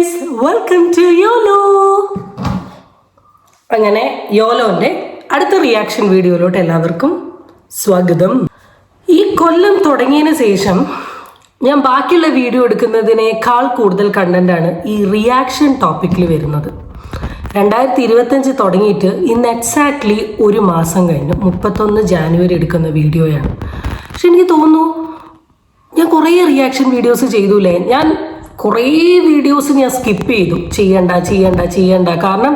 Guys, welcome to Yolo. അങ്ങനെ യോലോന്റെ അടുത്ത reaction വീഡിയോയിലോട്ട് എല്ലാവർക്കും സ്വാഗതം. ഈ കൊല്ലം തുടങ്ങിയതിന് ശേഷം ഞാൻ ബാക്കിയുള്ള വീഡിയോ എടുക്കുന്നതിനേക്കാൾ കൂടുതൽ കണ്ടന്റാണ് ഈ റിയാക്ഷൻ ടോപ്പിക്കിൽ വരുന്നത്. 2025 തുടങ്ങിയിട്ട് ഇന്ന് എക്സാക്ട്ലി ഒരു മാസം കഴിഞ്ഞു. 31 ജാനുവരി എടുക്കുന്ന വീഡിയോയാണ്. പക്ഷെ എനിക്ക് തോന്നുന്നു ഞാൻ കുറേ റിയാക്ഷൻ വീഡിയോസ് ചെയ്തൂലേ. ഞാൻ കുറേ വീഡിയോസ് ഞാൻ സ്കിപ്പ് ചെയ്തു. ചെയ്യണ്ട കാരണം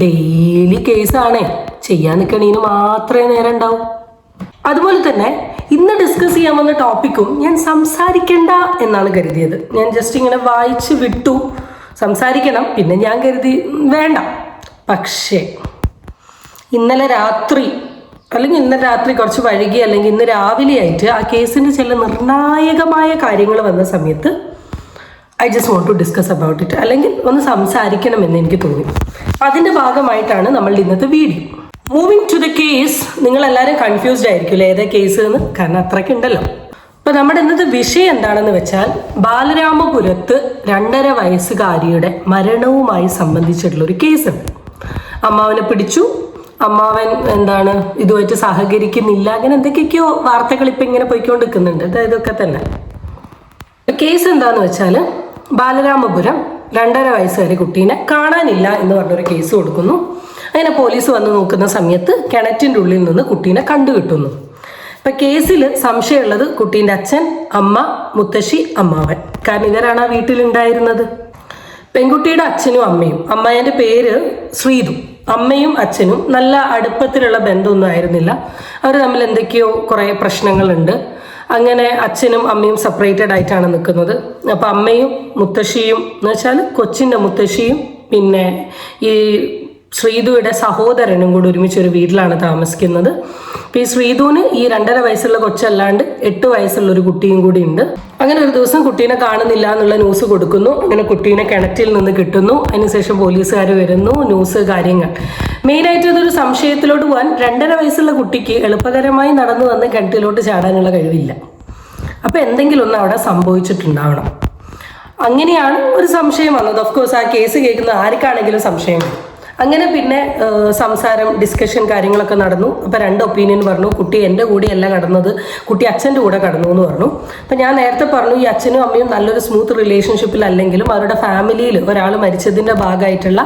ഡെയിലി കേസാണേ, ചെയ്യാൻ നിൽക്കണീന് മാത്രമേ നേരം ഉണ്ടാവും. അതുപോലെ തന്നെ ഇന്ന് ഡിസ്കസ് ചെയ്യാൻ വന്ന ടോപ്പിക്കും ഞാൻ സംസാരിക്കണ്ട എന്നാണ് കരുതിയത്. ഞാൻ ജസ്റ്റ് ഇങ്ങനെ വായിച്ച് വിട്ടു, സംസാരിക്കണം, പിന്നെ ഞാൻ കരുതി വേണ്ട. പക്ഷേ ഇന്നലെ രാത്രി കുറച്ച് വൈകി, അല്ലെങ്കിൽ ഇന്ന് രാവിലെ ആയിട്ട് ആ കേസിൻ്റെ ചില നിർണായകമായ കാര്യങ്ങൾ വന്ന സമയത്ത് I just want to discuss about it, അല്ലെങ്കിൽ ഒന്ന് സംസാരിക്കണമെന്ന് എനിക്ക് തോന്നി. അതിൻ്റെ ഭാഗമായിട്ടാണ് നമ്മളുടെ ഇന്നത്തെ video. Moving to the case. നിങ്ങളെല്ലാവരും കൺഫ്യൂസ്ഡ് ആയിരിക്കും ഏതാ കേസ് എന്ന്, കാരണം അത്രയ്ക്ക് ഉണ്ടല്ലോ. അപ്പോൾ നമ്മുടെ ഇന്നത്തെ വിഷയം എന്താണെന്ന് വെച്ചാൽ, ബാലരാമപുരത്ത് 2.5 വയസ്സുകാരിയുടെ മരണവുമായി സംബന്ധിച്ചിട്ടുള്ളൊരു കേസുണ്ട്. അമ്മാവനെ പിടിച്ചു, അമ്മാവൻ ഇതുമായിട്ട് സഹകരിക്കുന്നില്ല, അങ്ങനെ എന്തൊക്കെയൊക്കെയോ വാർത്തകൾ ഇപ്പം ഇങ്ങനെ പോയിക്കൊണ്ടിരിക്കുന്നുണ്ട്. ഇതൊക്കെ തന്നെ കേസ്. എന്താന്ന് വെച്ചാൽ, ബാലരാമപുരം 2.5 വയസ്സുകാരി കുട്ടീനെ കാണാനില്ല എന്ന് പറഞ്ഞൊരു കേസ് കൊടുക്കുന്നു. അങ്ങനെ പോലീസ് വന്ന് നോക്കുന്ന സമയത്ത് കിണറ്റിൻ്റെ ഉള്ളിൽ നിന്ന് കുട്ടീനെ കണ്ടുകിട്ടുന്നു. ഇപ്പം കേസിൽ സംശയമുള്ളത് കുട്ടീൻ്റെ അച്ഛൻ, അമ്മ, മുത്തശ്ശി, അമ്മാവൻ. കാരണം ഇവരാണ് ആ വീട്ടിലുണ്ടായിരുന്നത്. പെൺകുട്ടിയുടെ അച്ഛനും അമ്മയും, അമ്മേൻ്റെ പേര് ശ്രീതു, അമ്മയും അച്ഛനും നല്ല അടുപ്പത്തിലുള്ള ബന്ധമൊന്നും ആയിരുന്നില്ല. അവർ തമ്മിൽ എന്തൊക്കെയോ കുറേ പ്രശ്നങ്ങളുണ്ട്. അങ്ങനെ അച്ഛനും അമ്മയും സെപ്പറേറ്റഡ് ആയിട്ടാണ് നിൽക്കുന്നത്. അപ്പം അമ്മയും മുത്തശ്ശിയും എന്ന് വെച്ചാൽ കൊച്ചിൻ്റെ മുത്തശ്ശിയും പിന്നെ ഈ ശ്രീതുയുടെ സഹോദരനും കൂടി ഒരുമിച്ചൊരു വീട്ടിലാണ് താമസിക്കുന്നത്. അപ്പോൾ ഈ ശ്രീതുവിന് ഈ 2.5 വയസ്സുള്ള കൊച്ചല്ലാണ്ട് 8 വയസ്സുള്ള ഒരു കുട്ടിയും കൂടി ഉണ്ട്. അങ്ങനെ ഒരു ദിവസം കുട്ടീനെ കാണുന്നില്ല എന്നുള്ള ന്യൂസ് കൊടുക്കുന്നു. അങ്ങനെ കുട്ടീനെ കിണറ്റിൽ നിന്ന് കിട്ടുന്നു. അതിനുശേഷം പോലീസുകാർ വരുന്നു, ന്യൂസ്, കാര്യങ്ങൾ. മെയിനായിട്ട് ഇതൊരു സംശയത്തിലോട്ട് പോകാൻ 2.5 വയസ്സുള്ള കുട്ടിക്ക് എളുപ്പകരമായി നടന്നു വന്ന് കിണറ്റിലോട്ട് ചാടാനുള്ള കഴിവില്ല. അപ്പോൾ എന്തെങ്കിലും ഒന്ന് അവിടെ സംഭവിച്ചിട്ടുണ്ടാവണം. അങ്ങനെയാണ് ഒരു സംശയം വന്നത്. ഓഫ് കോഴ്സ് ആ കേസ് കേൾക്കുന്ന ആർക്കാണെങ്കിലും സംശയം വരും. അങ്ങനെ പിന്നെ സംസാരം, ഡിസ്കഷൻ, കാര്യങ്ങളൊക്കെ നടന്നു. അപ്പോൾ 2 ഒപ്പീനിയൻ പറഞ്ഞു. കുട്ടി എൻ്റെ കൂടെയല്ല കടന്നത്, കുട്ടി അച്ഛൻ്റെ കൂടെ കടന്നു എന്ന് പറഞ്ഞു. അപ്പം ഞാൻ നേരത്തെ പറഞ്ഞു, ഈ അച്ഛനും അമ്മയും നല്ലൊരു സ്മൂത്ത് റിലേഷൻഷിപ്പിലല്ലെങ്കിലും അവരുടെ ഫാമിലിയിൽ ഒരാൾ മരിച്ചതിൻ്റെ ഭാഗമായിട്ടുള്ള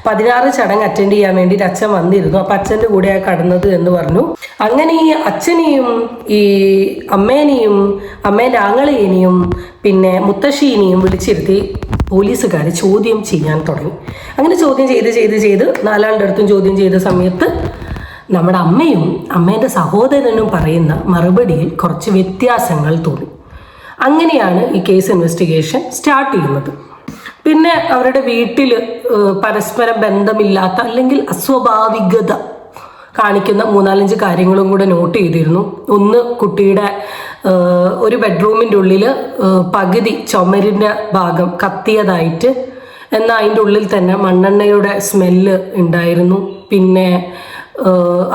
16 ചടങ്ങ് അറ്റൻഡ് ചെയ്യാൻ വേണ്ടിയിട്ട് അച്ഛൻ വന്നിരുന്നു. അപ്പം അച്ഛൻ്റെ കൂടെയാണ് കടന്നത് എന്ന് പറഞ്ഞു. അങ്ങനെ ഈ അച്ഛനെയും ഈ അമ്മേനെയും അമ്മേൻ്റെ ആങ്ങളേനെയും പിന്നെ മുത്തശ്ശീനെയും വിളിച്ചിരുത്തി പോലീസുകാർ ചോദ്യം ചെയ്യാൻ തുടങ്ങി. അങ്ങനെ ചോദ്യം ചെയ്ത് 4 അടുത്തും ചോദ്യം ചെയ്ത സമയത്ത് നമ്മുടെ അമ്മയും അമ്മേൻ്റെ സഹോദരനും പറയുന്ന മറുപടിയിൽ കുറച്ച് വ്യത്യാസങ്ങൾ തോന്നി. അങ്ങനെയാണ് ഈ കേസ് ഇൻവെസ്റ്റിഗേഷൻ സ്റ്റാർട്ട് ചെയ്യുന്നത്. പിന്നെ അവരുടെ വീട്ടിൽ പരസ്പര ബന്ധമില്ലാത്ത അല്ലെങ്കിൽ അസ്വാഭാവികത കാണിക്കുന്ന 3-4 കാര്യങ്ങളും കൂടെ നോട്ട് ചെയ്തിരുന്നു. ഒന്ന്, കുട്ടിയുടെ ഒരു ബെഡ്റൂമിൻ്റെ ഉള്ളിൽ പകുതി ചുമരിൻ്റെ ഭാഗം കത്തിയതായിട്ട്, എന്നാൽ അതിൻ്റെ ഉള്ളിൽ തന്നെ മണ്ണെണ്ണയുടെ സ്മെല്ല് ഉണ്ടായിരുന്നു. പിന്നെ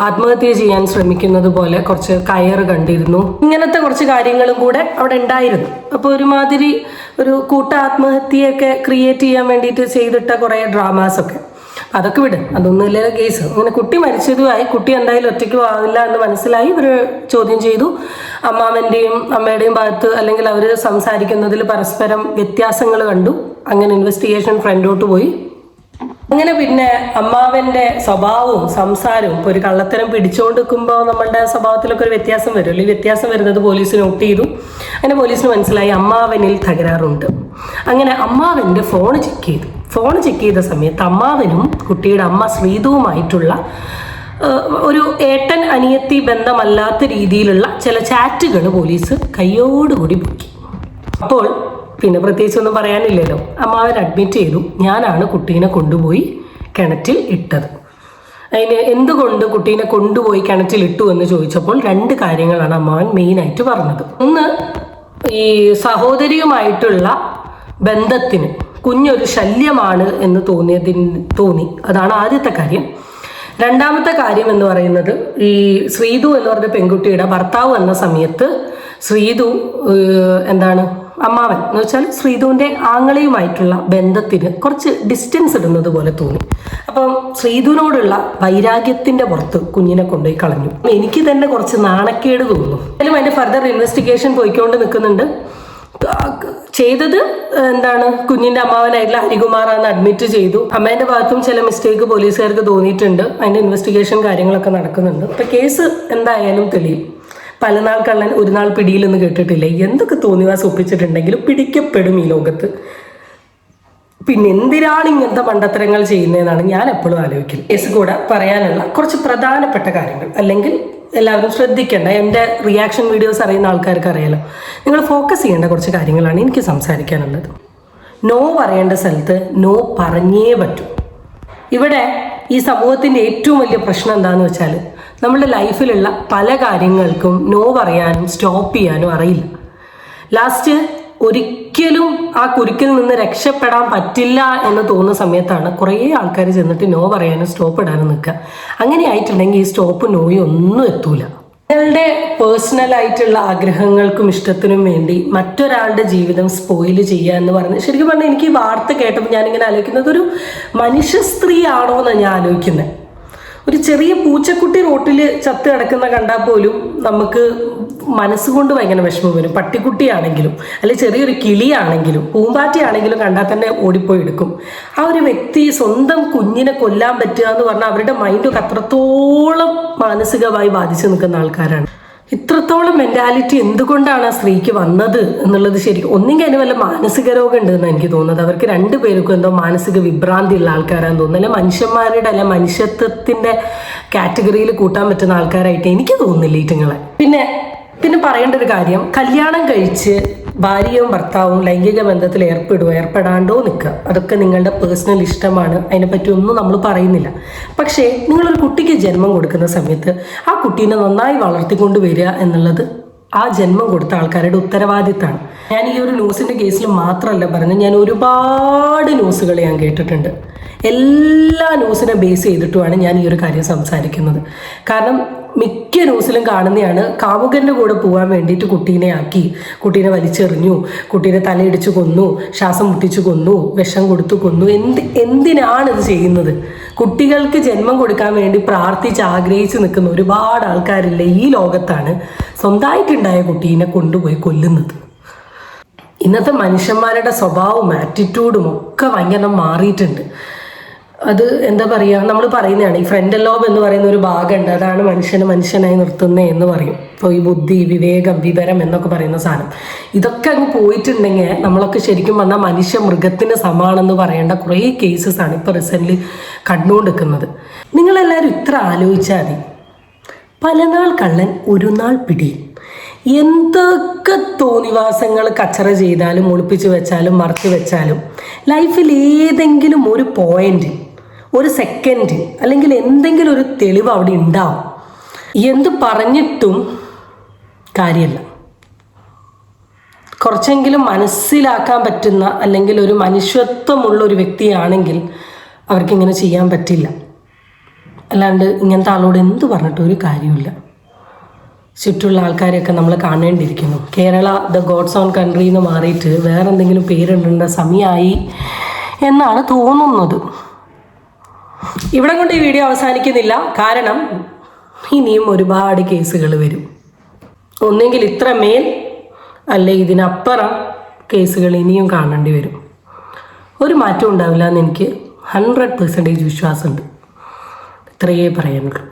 ആത്മഹത്യ ചെയ്യാൻ ശ്രമിക്കുന്നത് പോലെ കുറച്ച് കയറ് കണ്ടിരുന്നു. ഇങ്ങനത്തെ കുറച്ച് കാര്യങ്ങളും കൂടെ അവിടെ ഉണ്ടായിരുന്നു. അപ്പോൾ ഒരുമാതിരി ഒരു കൂട്ട ആത്മഹത്യയൊക്കെ ക്രിയേറ്റ് ചെയ്യാൻ വേണ്ടിയിട്ട് ചെയ്തിട്ട കുറേ ഡ്രാമാസൊക്കെ. അതൊക്കെ വിട്, അതൊന്നുമില്ല കേസ്. അങ്ങനെ കുട്ടി മരിച്ചതുമായി, കുട്ടി എന്തായാലും ഒറ്റയ്ക്ക് ആവില്ല എന്ന് മനസ്സിലായി. ഇവർ ചോദ്യം ചെയ്തു. അമ്മാവൻ്റെയും അമ്മയുടെയും ഭാഗത്ത് അല്ലെങ്കിൽ അവർ സംസാരിക്കുന്നതിൽ പരസ്പരം വ്യത്യാസങ്ങൾ കണ്ടു. അങ്ങനെ ഇൻവെസ്റ്റിഗേഷൻ ഫ്രണ്ടോട്ട് പോയി. അങ്ങനെ പിന്നെ അമ്മാവൻ്റെ സ്വഭാവവും സംസാരവും, ഇപ്പോൾ ഒരു കള്ളത്തരം പിടിച്ചുകൊണ്ട് നിൽക്കുമ്പോൾ നമ്മളുടെ സ്വഭാവത്തിലൊക്കെ ഒരു വ്യത്യാസം വരുമല്ലോ. ഈ വ്യത്യാസം വരുന്നത് പോലീസ് നോട്ട് ചെയ്തു. അങ്ങനെ പോലീസിന് മനസ്സിലായി അമ്മാവനിൽ തകരാറുണ്ട്. അങ്ങനെ അമ്മാവൻ്റെ ഫോൺ ചെക്ക് ചെയ്ത സമയത്ത് അമ്മാവനും കുട്ടിയുടെ അമ്മ ശ്രീതുവുമായിട്ടുള്ള ഒരു ഏട്ടൻ അനിയത്തി ബന്ധമല്ലാത്ത രീതിയിലുള്ള ചില ചാറ്റുകൾ പോലീസ് കയ്യോടുകൂടി പൊക്കി. അപ്പോൾ പിന്നെ പ്രത്യേകിച്ചൊന്നും പറയാനില്ലല്ലോ. അമ്മാവൻ അഡ്മിറ്റ് ചെയ്തു, ഞാനാണ് കുട്ടീനെ കൊണ്ടുപോയി കിണറ്റിൽ ഇട്ടത്. അതിന് എന്തുകൊണ്ട് കുട്ടീനെ കൊണ്ടുപോയി കിണറ്റിൽ ഇട്ടു എന്ന് ചോദിച്ചപ്പോൾ 2 കാര്യങ്ങളാണ് അമ്മാവൻ മെയിനായിട്ട് പറഞ്ഞത്. ഒന്ന്, ഈ സഹോദരിയുമായിട്ടുള്ള ബന്ധത്തിന് കുഞ്ഞൊരു ശല്യമാണ് എന്ന് തോന്നി. അതാണ് ആദ്യത്തെ കാര്യം. രണ്ടാമത്തെ കാര്യം എന്ന് പറയുന്നത്, ഈ ശ്രീതു എന്ന് പറഞ്ഞ പെൺകുട്ടിയുടെ ഭർത്താവ് വന്ന സമയത്ത് ശ്രീതു അമ്മാവൻ എന്ന് വെച്ചാൽ ശ്രീധുവിൻ്റെ ആങ്ങളെയുമായിട്ടുള്ള ബന്ധത്തിന് കുറച്ച് ഡിസ്റ്റൻസ് ഇടുന്നത് പോലെ തോന്നി. അപ്പം ശ്രീധുവിനോടുള്ള വൈരാഗ്യത്തിൻ്റെ പുറത്ത് കുഞ്ഞിനെ കൊണ്ടുപോയി കളഞ്ഞു. എനിക്ക് തന്നെ കുറച്ച് നാണക്കേട് തോന്നുന്നു. എന്നാലും അതിൻ്റെ ഫർദർ ഇൻവെസ്റ്റിഗേഷൻ പോയിക്കൊണ്ട് നിൽക്കുന്നുണ്ട്. ചെയ്തത് എന്താണ്, കുഞ്ഞിൻ്റെ അമ്മാവനായിട്ടുള്ള ഹരികുമാറാന്ന് അഡ്മിറ്റ് ചെയ്തു. അമ്മേൻ്റെ ഭാഗത്തും ചില മിസ്റ്റേക്ക് പോലീസുകാർക്ക് തോന്നിയിട്ടുണ്ട്. അതിൻ്റെ ഇൻവെസ്റ്റിഗേഷൻ കാര്യങ്ങളൊക്കെ നടക്കുന്നുണ്ട്. ഇപ്പം കേസ് എന്തായാലും തെളിയും. പല നാൾ കള്ളൻ ഒരു നാൾ പിടിയിലെന്ന് കേട്ടിട്ടില്ല. എന്തൊക്കെ തോന്നിവാസം ഒപ്പിച്ചിട്ടുണ്ടെങ്കിലും പിടിക്കപ്പെടും ഈ ലോകത്ത്. പിന്നെ എന്തിനാണ് ഇങ്ങനത്തെ മണ്ടത്തരങ്ങൾ ചെയ്യുന്നതെന്നാണ് ഞാൻ എപ്പോഴും ആലോചിക്കുന്നത്. കേസ് കൂടെ പറയാനുള്ള കുറച്ച് പ്രധാനപ്പെട്ട കാര്യങ്ങൾ, അല്ലെങ്കിൽ എല്ലാവരും ശ്രദ്ധിക്കേണ്ട, എൻ്റെ റിയാക്ഷൻ വീഡിയോസ് അറിയുന്ന ആൾക്കാർക്ക് അറിയാലോ, നിങ്ങൾ ഫോക്കസ് ചെയ്യേണ്ട കുറച്ച് കാര്യങ്ങളാണ് എനിക്ക് സംസാരിക്കാനുള്ളത്. നോ പറയേണ്ട സ്ഥലത്ത് നോ പറഞ്ഞേ പറ്റൂ. ഇവിടെ ഈ സമൂഹത്തിൻ്റെ ഏറ്റവും വലിയ പ്രശ്നം എന്താണെന്ന് വെച്ചാൽ, നമ്മുടെ ലൈഫിലുള്ള പല കാര്യങ്ങൾക്കും നോ പറയാനും സ്റ്റോപ്പ് ചെയ്യാനും അറിയില്ല. ലാസ്റ്റ് ഒരിക്കലും ആ കുരുക്കിൽ നിന്ന് രക്ഷപ്പെടാൻ പറ്റില്ല എന്ന് തോന്നുന്ന സമയത്താണ് കുറേ ആൾക്കാർ ചെന്നിട്ട് നോ പറയാനും സ്റ്റോപ്പ് ഇടാനും നിൽക്കുക. അങ്ങനെ ആയിട്ടുണ്ടെങ്കിൽ ഈ സ്റ്റോപ്പ് നോയും ഒന്നും എത്തൂല. നിങ്ങളുടെ പേഴ്സണൽ ആയിട്ടുള്ള ആഗ്രഹങ്ങൾക്കും ഇഷ്ടത്തിനും വേണ്ടി മറ്റൊരാളുടെ ജീവിതം സ്പോയിൽ ചെയ്യുക എന്ന് പറഞ്ഞ്, ശരിക്കും പറഞ്ഞാൽ എനിക്ക് ഈ വാർത്ത കേട്ടപ്പോൾ ഞാനിങ്ങനെ ആലോചിക്കുന്നത്, ഒരു മനുഷ്യ സ്ത്രീ ആണോ എന്നാണ് ഞാൻ ആലോചിക്കുന്നത്. ഒരു ചെറിയ പൂച്ചക്കുട്ടി റോട്ടിൽ ചത്ത് കിടക്കുന്ന കണ്ടാൽ പോലും നമുക്ക് മനസ്സുകൊണ്ട് ഭയങ്കര വിഷമം വരും. പട്ടിക്കുട്ടിയാണെങ്കിലും അല്ലെങ്കിൽ ചെറിയൊരു കിളിയാണെങ്കിലും പൂമ്പാറ്റയാണെങ്കിലും കണ്ടാൽ തന്നെ ഓടിപ്പോയി എടുക്കും. ആ ഒരു വ്യക്തി സ്വന്തം കുഞ്ഞിനെ കൊല്ലാൻ പറ്റുക എന്ന് പറഞ്ഞാൽ അവരുടെ മൈൻഡൊക്കെ അത്രത്തോളം മാനസികമായി ബാധിച്ചു നിൽക്കുന്ന ആൾക്കാരാണ്. ഇത്രത്തോളം മെൻറ്റാലിറ്റി എന്തുകൊണ്ടാണ് ആ സ്ത്രീക്ക് വന്നത് എന്നുള്ളത് ശരിക്കും ഒന്നെങ്കിൽ അതിന് വല്ല മാനസിക രോഗം ഉണ്ടെന്നാണ് എനിക്ക് തോന്നുന്നത്. അവർക്ക് രണ്ടുപേർക്കും എന്തോ മാനസിക വിഭ്രാന്തി ഉള്ള ആൾക്കാരാണെന്ന് തോന്നുന്നു. അല്ലെ മനുഷ്യന്മാരുടെ അല്ല മനുഷ്യത്വത്തിൻ്റെ കാറ്റഗറിയിൽ കൂട്ടാൻ പറ്റുന്ന ആൾക്കാരായിട്ട് എനിക്ക് തോന്നുന്നില്ല ഈറ്റങ്ങളെ. പിന്നെ പറയേണ്ട ഒരു കാര്യം, കല്യാണം കഴിച്ച് ഭാര്യയും ഭർത്താവും ലൈംഗിക ബന്ധത്തിൽ ഏർപ്പെടാണ്ടോ നിൽക്കുക, അതൊക്കെ നിങ്ങളുടെ പേഴ്സണൽ ഇഷ്ടമാണ്. അതിനെപ്പറ്റി ഒന്നും നമ്മൾ പറയുന്നില്ല. പക്ഷേ നിങ്ങളൊരു കുട്ടിക്ക് ജന്മം കൊടുക്കുന്ന സമയത്ത് ആ കുട്ടീനെ നന്നായി വളർത്തിക്കൊണ്ട് വരിക എന്നുള്ളത് ആ ജന്മം കൊടുത്ത ആൾക്കാരുടെ ഉത്തരവാദിത്തമാണ്. ഞാൻ ഈ ഒരു ന്യൂസിൻ്റെ കേസിൽ മാത്രമല്ല പറഞ്ഞത്, ഞാൻ ഒരുപാട് ന്യൂസുകൾ ഞാൻ കേട്ടിട്ടുണ്ട്. എല്ലാ ന്യൂസിനെ ബേസ് ചെയ്തിട്ടുമാണ് ഞാൻ ഈ ഒരു കാര്യം സംസാരിക്കുന്നത്. കാരണം മിക്ക ന്യൂസിലും കാണുന്നതാണ്, കാമുകൻ്റെ കൂടെ പോകാൻ വേണ്ടിയിട്ട് കുട്ടീനെ വലിച്ചെറിഞ്ഞു, കുട്ടീനെ തലയിടിച്ച് കൊന്നു, ശ്വാസം മുട്ടിച്ച് കൊന്നു, വിഷം കൊടുത്തു കൊന്നു. എന്തിനാണ് ഇത് ചെയ്യുന്നത്? കുട്ടികൾക്ക് ജന്മം കൊടുക്കാൻ വേണ്ടി പ്രാർത്ഥിച്ച് ആഗ്രഹിച്ച് നിൽക്കുന്ന ഒരുപാട് ആൾക്കാരില്ലേ ഈ ലോകത്താണ് സ്വന്തമായിട്ടുണ്ടായ കുട്ടീനെ കൊണ്ടുപോയി കൊല്ലുന്നത്. ഇന്നത്തെ മനുഷ്യന്മാരുടെ സ്വഭാവവും ആറ്റിറ്റ്യൂഡും ഒക്കെ ഭയങ്കര മാറിയിട്ടുണ്ട്. അത് എന്താ പറയുക, നമ്മൾ പറയുന്നതാണ് ഈ ഫ്രണ്ടൽ ലോബ് എന്ന് പറയുന്ന ഒരു ഭാഗമുണ്ട്, അതാണ് മനുഷ്യനായി നിർത്തുന്നത് എന്ന് പറയും. ഇപ്പോൾ ഈ ബുദ്ധി, വിവേകം, വിവരം എന്നൊക്കെ പറയുന്ന സാധനം, ഇതൊക്കെ അങ്ങ് പോയിട്ടുണ്ടെങ്കിൽ നമ്മളൊക്കെ ശരിക്കും പറഞ്ഞാൽ മനുഷ്യ മൃഗത്തിന് സമാണെന്ന് പറയേണ്ട കുറേ കേസസ് ആണ് ഇപ്പോൾ റീസെൻ്റ്ലി കണ്ടുകൊണ്ടിരിക്കുന്നത്. നിങ്ങളെല്ലാവരും ഇത്ര ആലോചിച്ചാൽ മതി, പല നാൾ കള്ളൻ ഒരു നാൾ പിടി. എന്തൊക്കെ തോന്നിവാസങ്ങൾ കച്ചറ ചെയ്താലും ഒളിപ്പിച്ച് വെച്ചാലും മറച്ചു വെച്ചാലും ലൈഫിൽ ഏതെങ്കിലും ഒരു പോയിന്റ്, ഒരു സെക്കൻഡ് അല്ലെങ്കിൽ എന്തെങ്കിലും ഒരു തെളിവ് അവിടെ ഉണ്ടാവും. എന്ത് പറഞ്ഞിട്ടും കാര്യമില്ല. കുറച്ചെങ്കിലും മനസ്സിലാക്കാൻ പറ്റുന്ന അല്ലെങ്കിൽ ഒരു മനുഷ്യത്വമുള്ള ഒരു വ്യക്തിയാണെങ്കിൽ അവർക്കിങ്ങനെ ചെയ്യാൻ പറ്റില്ല. അല്ലാണ്ട് ഇങ്ങനത്തെ ആളോട് എന്ത് പറഞ്ഞിട്ടും ഒരു കാര്യമില്ല. ചുറ്റുള്ള ആൾക്കാരെയൊക്കെ നമ്മൾ കാണേണ്ടിയിരിക്കുന്നു. Kerala the God's own country എന്ന് മാറിയിട്ട് വേറെ എന്തെങ്കിലും പേരിടേണ്ട സമയമായി എന്നാണ് തോന്നുന്നത്. ഇവിടെ കൊണ്ട് ഈ വീഡിയോ അവസാനിക്കുന്നില്ല. കാരണം ഇനിയും ഒരുപാട് കേസുകൾ വരും. ഒന്നെങ്കിൽ ഇത്രമേൽ അല്ലെ ഇതിനപ്പുറം കേസുകൾ ഇനിയും കാണേണ്ടി വരും. ഒരു മാറ്റം ഉണ്ടാവില്ല എന്ന് എനിക്ക് 100% വിശ്വാസമുണ്ട്. ഇത്രയേ പറയാനുള്ളൂ.